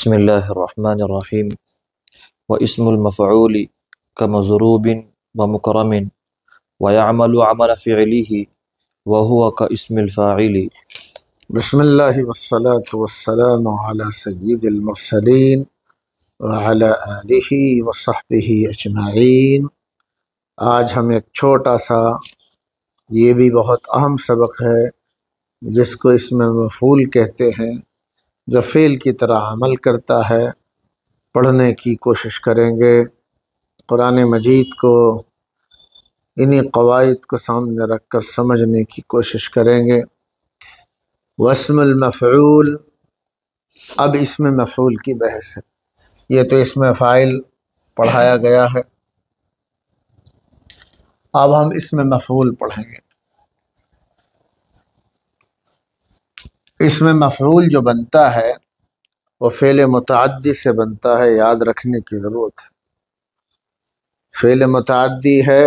بسم اللہ الرحمن الرحیم واسم المفعول كمضروب ومكرم ويعمل عمل فعله وهو كاسم الفاعل. بسم اللہ والصلاة والسلام علی سید المرسلین وعلی آلہ وصحبہ اجمعین۔ آج ہم ایک چھوٹا سا، یہ بھی بہت اہم سبق ہے، جس کو اسم مفعول کہتے ہیں، جو فعل کی طرح عمل کرتا ہے، پڑھنے کی کوشش کریں گے۔ قرآن مجید کو انہی قواعد کو سامنے رکھ کر سمجھنے کی کوشش کریں گے۔ واسم المفعول، اب اسم مفعول کی بحث ہے۔ یہ تو اسم فاعل پڑھایا گیا ہے، اب ہم اسم مفعول پڑھیں گے۔ اسم مفعول جو بنتا ہے وہ فعل متعدی سے بنتا ہے، یاد رکھنے کی ضرورت ہے۔ فعل متعدی ہے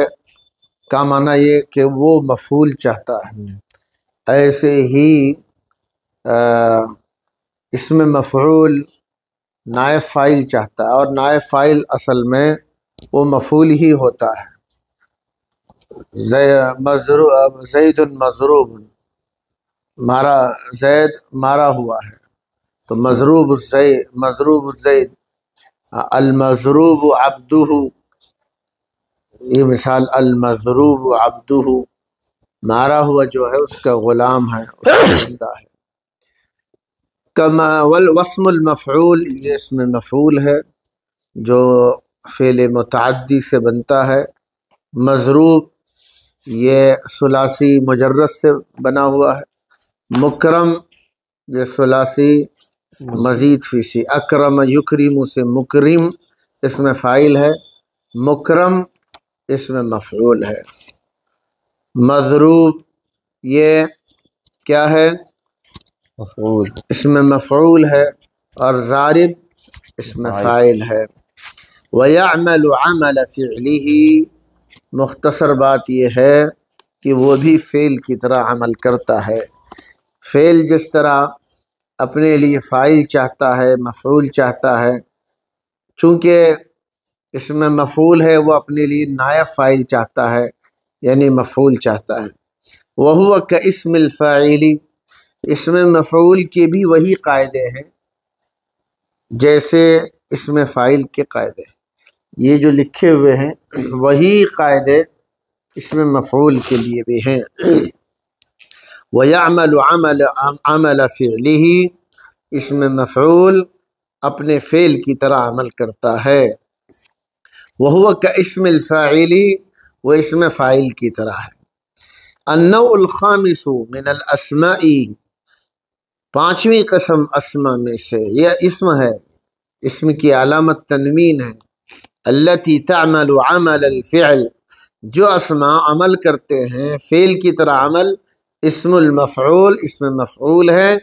کا معنی یہ کہ وہ مفعول چاہتا ہے، ایسے ہی اسم مفعول نائب فاعل چاہتا ہے، اور نائب فاعل اصل میں وہ مفعول ہی ہوتا ہے۔ زید مضروب، مارا زید مارا ہوا ہے، تو مضروب الزید، المضروب عبدہ، یہ مثال المضروب عبدہ، مارا ہوا جو ہے اس کا غلام ہے، اس کا بندہ ہے۔ کما والوسم المفعول، یہ اسم مفعول ہے جو فعل متعدی سے بنتا ہے۔ مضروب یہ ثلاثی مجرد سے بنا ہوا ہے۔ مکرم یہ ثلاثی مزید فیسی، اکرم یکرم سے مکرم اسم فاعل ہے، مکرم اسم مفعول ہے۔ مضروب یہ کیا ہے؟ مفعول، اسم مفعول ہے، اور ضارب اسم فاعل ہے۔ وَيَعْمَلُ عَمَلَ فِعْلِهِ، مختصر بات یہ ہے کہ وہ بھی فعل کی طرح عمل کرتا ہے۔ فعل جس طرح اپنے لیے فاعل چاہتا ہے، مفعول چاہتا ہے، چونکہ اسم مفعول ہے وہ اپنے لیے نائب فاعل چاہتا ہے، یعنی مفعول چاہتا ہے۔ وَهُوَ كَاسْمِ الْفَاعِلِ، اسم مفعول کے بھی وہی قاعدے ہیں جیسے اسم فاعل کے قاعدے ہیں۔ یہ جو لکھے ہوئے ہیں وہی قاعدے اسم مفعول کے لیے بھی ہیں۔ وَيَعْمَلُ عَمَلَ فِعْلِهِ، اسم مفعول اپنے فعل کی طرح عمل کرتا ہے۔ وَهُوَ كَاسْمِ الْفَاعِلِ، وہ اسم فاعل کی طرح ہے۔ النوع الخامس من الاسماء، پانچویں قسم اسما میں سے، یہ اسم ہے، اسم کی علامت تنوین ہے۔ التي تعمل عمل الفعل، جو اسما عمل کرتے ہیں فعل کی طرح عمل، اسم المفعول اسم مفعول ہے،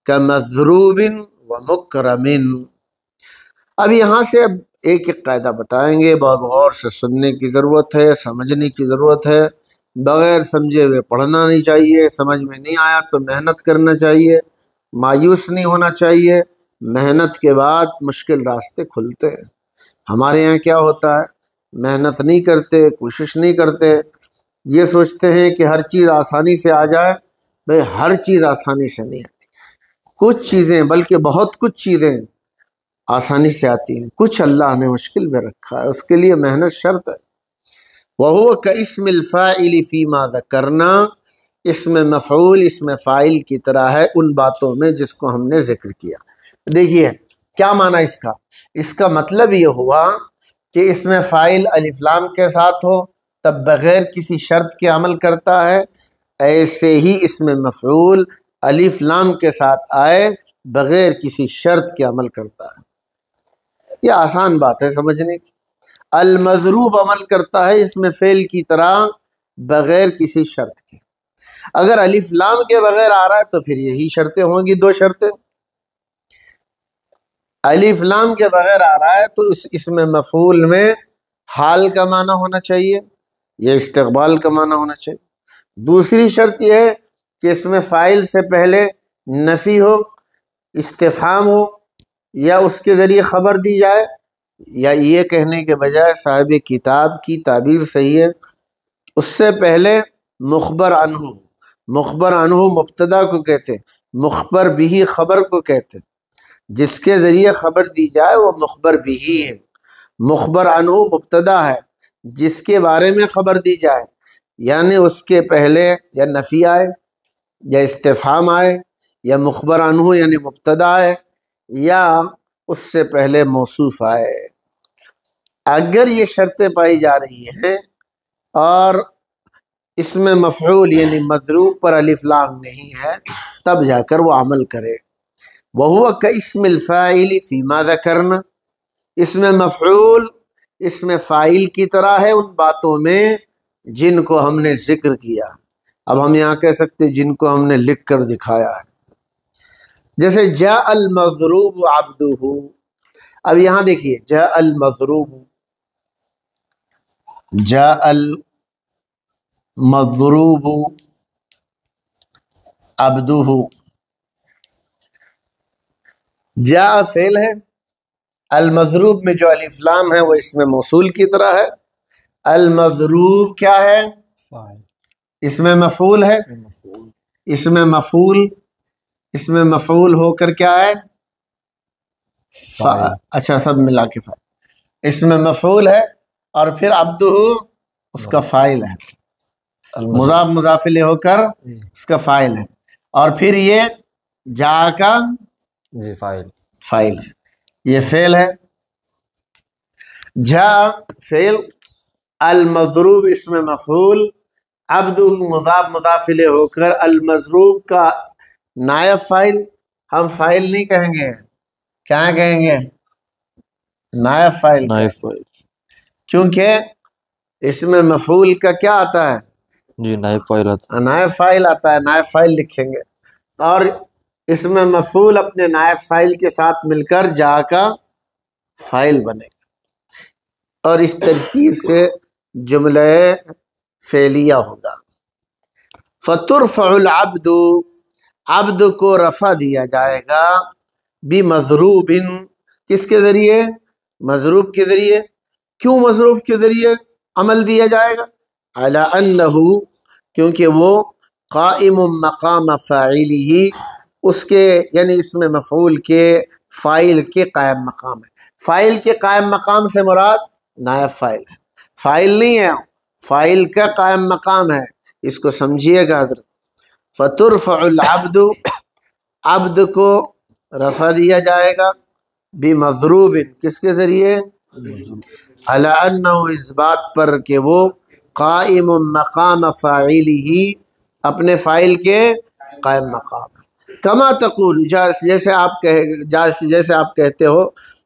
كمضروب ومکرم۔ اب یہاں سے ایک ایک قاعدہ بتائیں گے، بہت غور سے سننے کی ضرورت ہے، سمجھنے کی ضرورت ہے، بغیر سمجھے ہوئے پڑھنا نہیں چاہیے، سمجھ میں نہیں آیا تو محنت کرنا چاہیے، مایوس نہیں ہونا چاہیے۔ محنت کے بعد مشکل راستے کھلتے ہیں۔ ہمارے یہاں کیا ہوتا ہے، محنت نہیں کرتے، کوشش نہیں کرتے، یہ سوچتے ہیں کہ ہر چیز آسانی سے آ جائے۔ بھئی ہر چیز آسانی سے نہیں آتی، کچھ چیزیں بلکہ بہت کچھ چیزیں آسانی سے آتی ہیں، کچھ اللہ نے مشکل میں رکھا ہے، اس کے لیے محنت شرط ہے۔ وَهُوَ كَاسْمِ الْفَاعِلِ فِيمَا ذَكَرْنَا، اسم مفعول اسم فاعل کی طرح ہے ان باتوں میں جس کو ہم نے ذکر کیا۔ دیکھیے کیا معنی اس کا مطلب یہ ہوا کہ اسم فاعل الف لام کے ساتھ ہو تب بغیر کسی شرط کے عمل کرتا ہے، ایسے ہی اسم مفعول الف لام کے ساتھ آئے بغیر کسی شرط کے عمل کرتا ہے۔ یہ آسان بات ہے سمجھنے کی۔ المضروب عمل کرتا ہے اسم فعل کی طرح بغیر کسی شرط کے۔ اگر الف لام کے بغیر آ رہا ہے تو پھر یہی شرطیں ہوں گی، دو شرطیں۔ الف لام کے بغیر آ رہا ہے تو اس اسم مفعول میں حال کا معنی ہونا چاہیے، یہ استقبال کا معنی ہونا چاہیے۔ دوسری شرط یہ ہے کہ اسم فاعل سے پہلے نفی ہو، استفہام ہو، یا اس کے ذریعے خبر دی جائے، یا یہ کہنے کے بجائے صاحب کتاب کی تعبیر صحیح ہے، اس سے پہلے مخبر عنہ، مخبر عنہ مبتدا کو کہتے ہیں، مخبر بھی خبر کو کہتے ہیں، جس کے ذریعے خبر دی جائے وہ مخبر بھی ہے، مخبر عنہ مبتدا ہے جس کے بارے میں خبر دی جائے، یعنی اس کے پہلے یا نفی آئے یا استفہام آئے یا مخبر عنہ یعنی مبتدا آئے یا اس سے پہلے موصوف آئے۔ اگر یہ شرطیں پائی جا رہی ہیں اور اس میں مفعول یعنی مضروب پر الف لام نہیں ہے، تب جا کر وہ عمل کرے۔ وَهُوَ كَاسْمِ الْفَاعِلِ فِي مَا ذَكَرْنَا، اس میں مفعول اس میں فاعل کی طرح ہے ان باتوں میں جن کو ہم نے ذکر کیا۔ اب ہم یہاں کہہ سکتے جن کو ہم نے لکھ کر دکھایا ہے، جیسے جاء المضروب عبدہ۔ اب یہاں دیکھیے جاء المضروب، جاء المضروب عبدہ، جاء فعل ہے، المضروب میں جو الف لام ہے وہ اس میں موصول کی طرح ہے، المضروب کیا ہے؟ اس میں مفعول ہے، اس میں مفعول، اس میں مفعول ہو کر کیا ہے؟ اچھا سب ملا کے فاعل، اس میں مفعول ہے اور پھر عبدہ اس کا فاعل ہے، مضاف مضاف الیہ ہو کر اس کا فاعل ہے، اور پھر یہ جا کا جی فاعل، فاعل ہے، یہ فعل ہے، جا فعل، المضروب اس میں مفعول، عبدہ مضاف مضاف الیہ ہو کر المضروب کا نائب فاعل۔ ہم فاعل نہیں کہیں گے، کیا کہیں گے؟ نائب فاعل، نائب فاعل، کیونکہ اس میں مفعول کا کیا آتا ہے؟ جی نائب فاعل آتا ہے، نائب فاعل آتا ہے، نائب فاعل لکھیں گے، اور اس میں مفعول اپنے نائب فاعل کے ساتھ مل کر جا کا فاعل بنے گا، اور اس ترتیب سے جملہ فعلیہ ہوگا۔ فَتُرْفَعُ الْعَبْدُ، عبد کو رفع دیا جائے گا، بِمَضْرُوبٍ کس کے ذریعے؟ مضروب کے ذریعے۔ کیوں مضروب کے ذریعے عمل دیا جائے گا؟ عَلَىٰ أَنَّهُ، کیونکہ وہ قائم مقام فاعلہ، اس کے یعنی اس میں مفعول کے فاعل کے قائم مقام ہے۔ فاعل کے قائم مقام سے مراد نائب فاعل ہے، فاعل نہیں ہے، فاعل کا قائم مقام ہے، اس کو سمجھیے گا حضرت۔ فَتُرْفَعُ الْعَبْدُ، عبد کو رفع دیا جائے گا، بِمَضْرُوبٍ کس کے ذریعے؟ عَلَىٰ أَنَّهُ اس بات پر کہ وہ قائم مقام فاعلہ، اپنے فاعل کے قائم مقام ہے۔ کما تقول، جیسے آپ کہتے ہو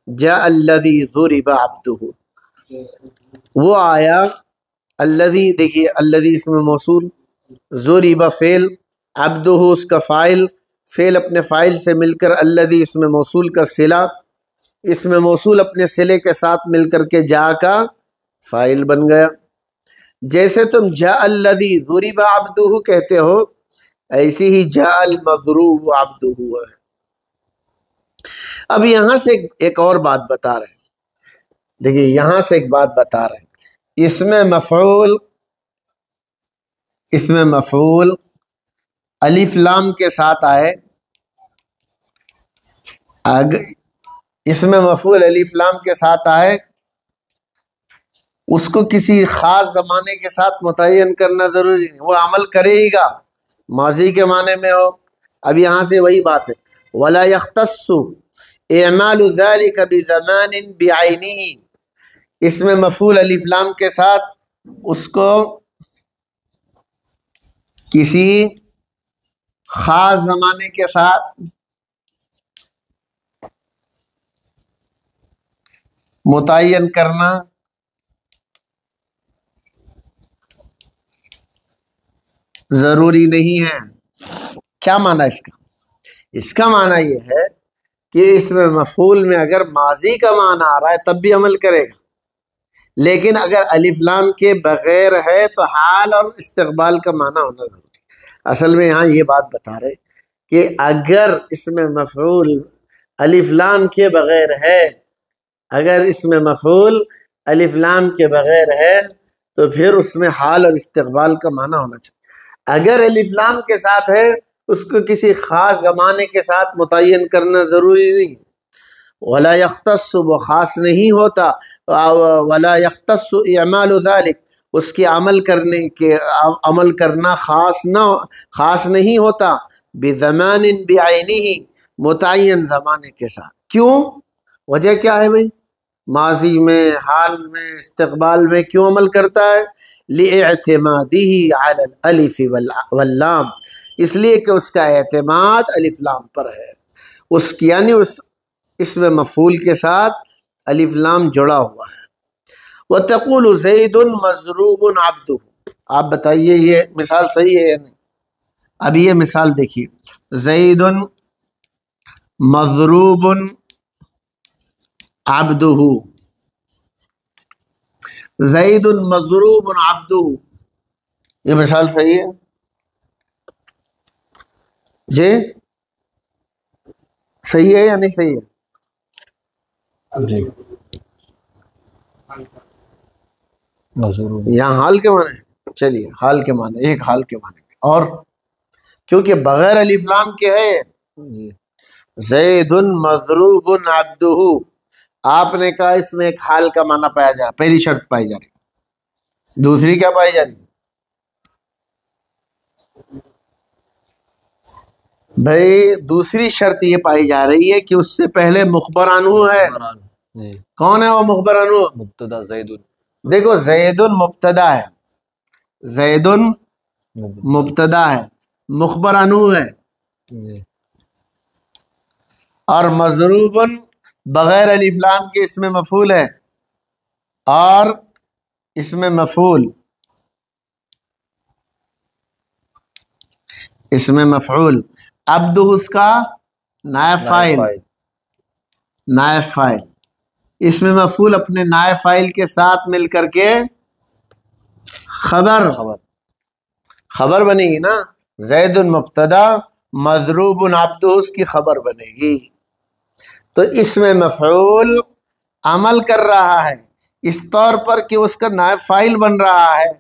جاء الذی ضرب عبدہ، وہ آیا، الذی دیکھیے الذی اس میں موصول، ضرب فعل، عبدہ اس کا فاعل، فعل اپنے فاعل سے مل کر الذی اس میں موصول کا صلہ، اس میں موصول اپنے صلے کے ساتھ مل کر کے جا کا فاعل بن گیا۔ جیسے تم جاء الذی ضرب عبدہ کہتے ہو، ایسی ہی جاء المضروب عبدہ ہے۔ اب یہاں سے ایک اور بات بتا رہے ہیں، دیکھیے یہاں سے ایک بات بتا رہے ہیں، اس میں مفعول الف لام کے ساتھ آئے، اس میں مفعول الف لام کے ساتھ آئے، اس کو کسی خاص زمانے کے ساتھ متعین کرنا ضروری نہیں، وہ عمل کرے ہی گا، ماضی کے معنی میں ہو۔ اب یہاں سے وہی بات ہے، وَلَا يَخْتَصُّ إِعْمَالُ ذَلِكَ بِزَمَانٍ بِعَيْنِهِ، اس میں مفعول الف لام کے ساتھ اس کو کسی خاص زمانے کے ساتھ متعین کرنا ضروری نہیں ہے۔ کیا معنی اس کا؟ اس کا معنی یہ ہے کہ اس میں مفعول میں اگر ماضی کا معنی آ رہا ہے تب بھی عمل کرے گا، لیکن اگر الف لام کے بغیر ہے تو حال اور استقبال کا معنی ہونا ضروری ہے۔ اصل میں یہاں یہ بات بتا رہے کہ اگر اس میں مفعول الف لام کے بغیر ہے. اگر اسم مفعول الف لام کے بغیر ہے تو پھر اس میں حال اور استقبال کا معنی ہونا چاہیے. اگر الف لام کے ساتھ ہے اس کو کسی خاص زمانے کے ساتھ متعین کرنا ضروری نہیں. ولا یختص وہ خاص نہیں ہوتا. ولا یختص اعمال ذلك اس کی عمل کرنا خاص نہیں ہوتا. بزمان بعینہ متعین زمانے کے ساتھ. کیوں؟ وجہ کیا ہے بھائی؟ ماضی میں، حال میں، استقبال میں کیوں عمل کرتا ہے؟ لِاعْتِمَادِهِ عَلَى الْأَلِفِ وَاللَّامِ اس لیے کہ اس کا اعتماد الف لام پر ہے. اس کی یعنی اس اسم مفعول کے ساتھ الف لام جڑا ہوا ہے. وَتَقُولُ زَيْدٌ مَضْرُوبٌ عَبْدُهُ آپ بتائیے یہ مثال صحیح ہے یا نہیں؟ اب یہ مثال دیکھیے. زید مضروب عبدہ، زید مضروب عبدہ، یہ مثال صحیح ہے جی؟ صحیح ہے یا نہیں صحیح ہے جی مضروب. یہاں حال کے معنی ہے. چلیے حال کے معنی، ایک حال کے معنی اور کیونکہ بغیر الف لام کے ہے. جی زید مضروب عبدہ آپ نے کہا اس میں ایک حال کا معنی پایا جا رہا. پہلی شرط پائی جا رہی. دوسری کیا پائی جا رہی بھائی؟ دوسری شرط یہ پائی جا رہی ہے کہ اس سے پہلے مخبر عنہ ہے. جی کون ہے وہ مخبر عنہ؟ مبتدا زید. دیکھو زید مبتدا ہے، زید مبتدا ہے، مخبر عنہ ہے. جی اور مضروب بغیر الف لام کے اسم مفعول ہے. اور اسم مفعول عبدہ اس کا نائب فاعل. اسم مفعول اپنے نائب فاعل کے ساتھ مل کر کے خبر بنے گی نا. زید مبتدا مضروب عبدہ اس کی خبر بنے گی. تو اسم مفعول عمل کر رہا ہے اس طور پر کہ اس کا نائب فاعل بن رہا ہے.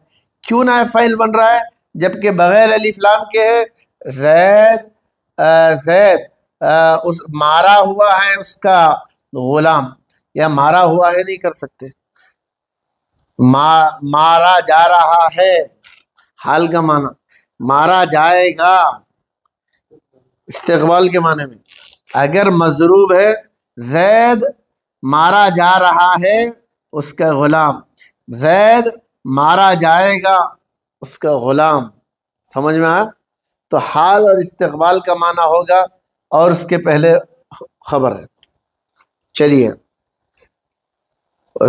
کیوں نائب فاعل بن رہا ہے؟ جبکہ بغیر الف لام کے ہے. زید مارا ہوا ہے اس کا غلام، یا مارا ہوا ہے نہیں کر سکتے. مارا جا رہا ہے حال کا معنی، مارا جائے گا استقبال کے معنی میں. اگر مضروب ہے زید مارا جا رہا ہے اس کا غلام، زید مارا جائے گا اس کا غلام. سمجھ میں آیا؟ تو حال اور استقبال کا معنی ہوگا اور اس کے پہلے خبر ہے. چلیے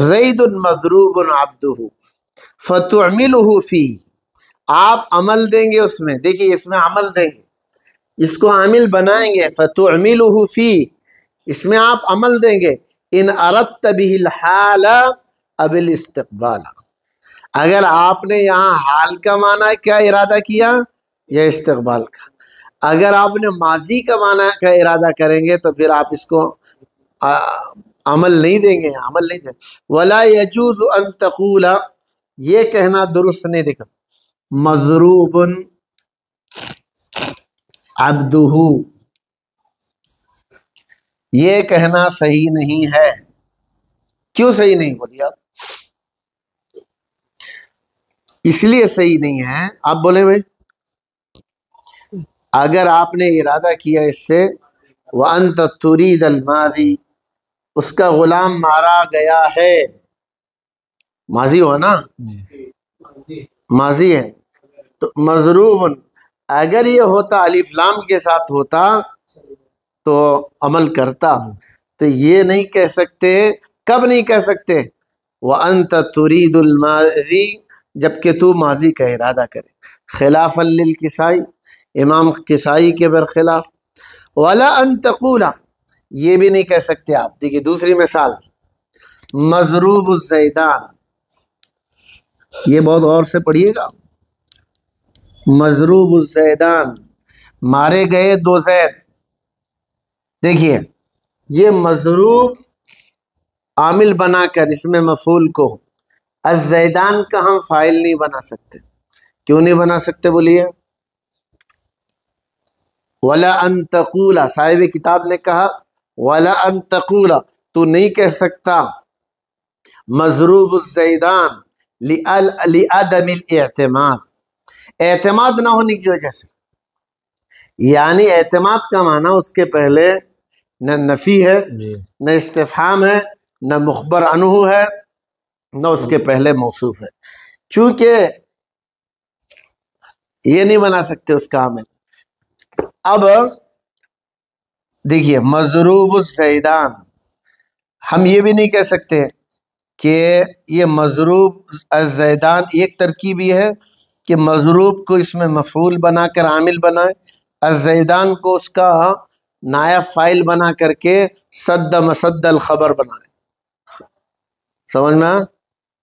زید مضروب عبدہ فتعملہ فی آپ عمل دیں گے اس میں. دیکھیے اس میں عمل دیں گے، اس کو عامل بنائیں گے. فتعملہ فی اس میں آپ عمل دیں گے. ان اردت بہ الحال اب الاستقبال اگر آپ نے یہاں حال کا معنی کیا ارادہ کیا یا استقبال کا. اگر آپ نے ماضی کا معنی کا ارادہ کریں گے تو پھر آپ اس کو عمل نہیں دیں گے، عمل نہیں دیں گے. ولا یجوز ان تقول یہ کہنا درست نہیں. دیکھا مضروب عبدہ یہ کہنا صحیح نہیں ہے. کیوں صحیح نہیں بولیے آپ؟ اس لیے صحیح نہیں ہے، آپ بولے بھائی اگر آپ نے ارادہ کیا اس سے وَأَنْتَ تُرِيدَ الْمَاضِي اس کا غلام مارا گیا ہے، ماضی ہوا نا، ماضی ہے. تو مضروب اگر یہ ہوتا الف لام کے ساتھ ہوتا تو عمل کرتا. تو یہ نہیں کہہ سکتے. کب نہیں کہہ سکتے؟ وَأَنْتَ تُرِيدُ الْمَاضِي جبکہ تو ماضی کا ارادہ کرے. خلاف للکسائی امام کسائی کے برخلاف. وَلَا أَن تَقُولَ یہ بھی نہیں کہہ سکتے آپ. دیکھیے دوسری مثال مضروب الزیدان، یہ بہت غور سے پڑھیے گا. مضروب الزیدان مارے گئے دو زید. دیکھیے یہ مضروب عامل بنا کر اس میں مفعول کو الزیدان کا ہم فاعل نہیں بنا سکتے. کیوں نہیں بنا سکتے بولیے؟ وَلَا أَن تَقُولَ، صاحب کتاب نے کہا وَلَا أَن تَقُولَ، تو نہیں کہہ سکتا مضروب الزیدان لِعَدَمِ الاعتماد، اعتماد نہ ہونے کی وجہ سے. یعنی اعتماد کا معنی اس کے پہلے نہ نفی ہے، جی نہ استفہام ہے، نہ مخبر عنہ ہے، نہ اس کے پہلے موصوف ہے. چونکہ یہ نہیں بنا سکتے اس کا عامل. اب دیکھیے مضروب الزیدان، ہم یہ بھی نہیں کہہ سکتے کہ یہ مضروب الزیدان ایک ترکیب یہ ہے کہ مضروب کو اس میں مفعول بنا کر عامل بنائے، الزیدان کو اس کا نائب فاعل بنا کر کے صد مسد الخبر بنائے. سمجھ میں آیا؟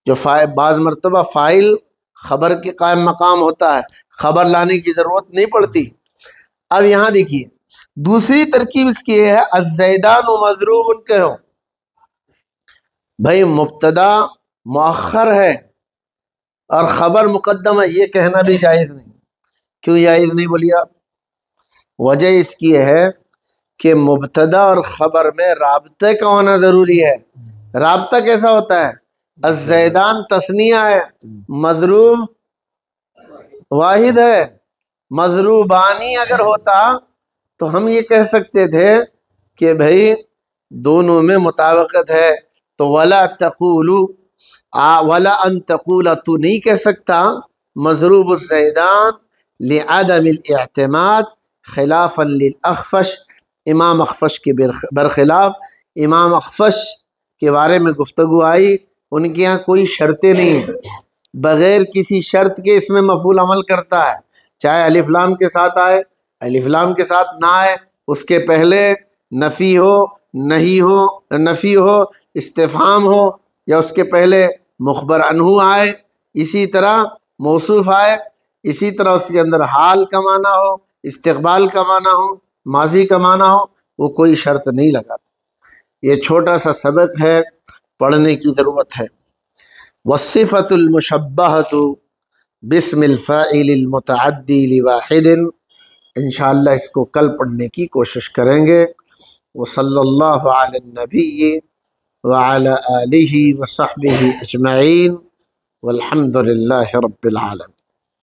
جو بعض مرتبہ فاعل خبر کے قائم مقام ہوتا ہے، خبر لانے کی ضرورت نہیں پڑتی. اب یہاں دیکھیے دوسری ترکیب اس کی یہ ہے الزیدان و مضروب کہو. بھائی مبتدا مؤخر ہے اور خبر مقدم ہے، یہ کہنا بھی جائز نہیں. کیوں جائز نہیں بولیے آپ؟ وجہ اس کی ہے کہ مبتدا اور خبر میں رابطے کا ہونا ضروری ہے. رابطہ کیسا ہوتا ہے؟ الزیدان تثنیہ ہے، مضروب واحد ہے. مضروبانی اگر ہوتا تو ہم یہ کہہ سکتے تھے کہ بھائی دونوں میں مطابقت ہے. تو ولا تقولوا ولا ان تقول، تو نہیں کہہ سکتا مضروب الزیدان لعدم الاعتماد خلافا للاخفش، امام اخفش کے برخلاف. امام اخفش کے بارے میں گفتگو آئی، ان کے یہاں کوئی شرطیں نہیں ہیں، بغیر کسی شرط کے اس میں مفعول عمل کرتا ہے، چاہے الف لام کے ساتھ آئے، الف لام کے ساتھ نہ آئے، اس کے پہلے نفی ہو، نہیں ہو، نفی ہو، استفہام ہو، یا اس کے پہلے مخبر عنہ آئے، اسی طرح موصوف آئے، اسی طرح اس کے اندر حال کا معنی ہو، استقبال کا معنی ہو، ماضی کا معنی ہو، وہ کوئی شرط نہیں لگاتا. یہ چھوٹا سا سبق ہے، پڑھنے کی ضرورت ہے. والصفة المشبہۃ باسم الفاعل المتعدی لواحد، انشاءاللہ اس کو کل پڑھنے کی کوشش کریں گے. وصلی اللہ علی النبی وعلی آلہ وصحبہ اجمعین والحمد للہ رب العالمین.